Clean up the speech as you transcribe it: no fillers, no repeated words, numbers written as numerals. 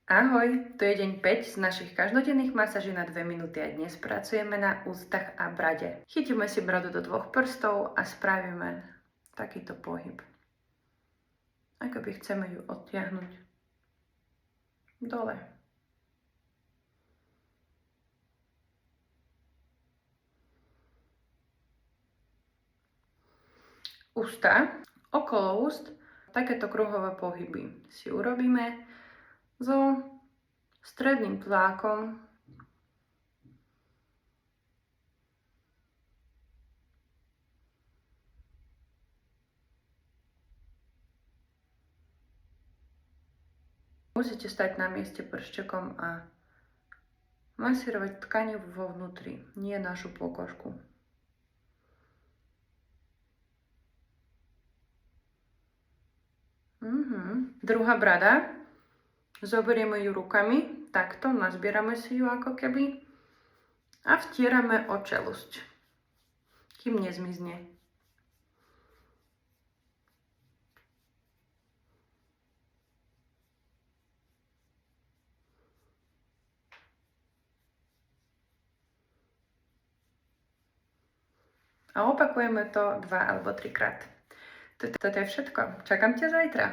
Ahoj, to je deň 5 z našich každodenných masáží na 2 minúty a dnes pracujeme na ústach a brade. Chytíme si bradu do 2 prstov a spravíme takýto pohyb. Ako by chceme ju odtiahnuť dole. Ústa, okolo úst, takéto kruhové pohyby si urobíme so stredným tlakom. Musíte stať na mieste pršťokom a masírovať tkanivo vo vnútri, nie našu pokožku. Druhá brada. Zoberieme ju rukami, takto, nazbierame si ju ako keby a vtierame o čelusť, kým nezmizne. A opakujeme to 2 alebo 3 krát. Toto je všetko. Čakám ťa zajtra.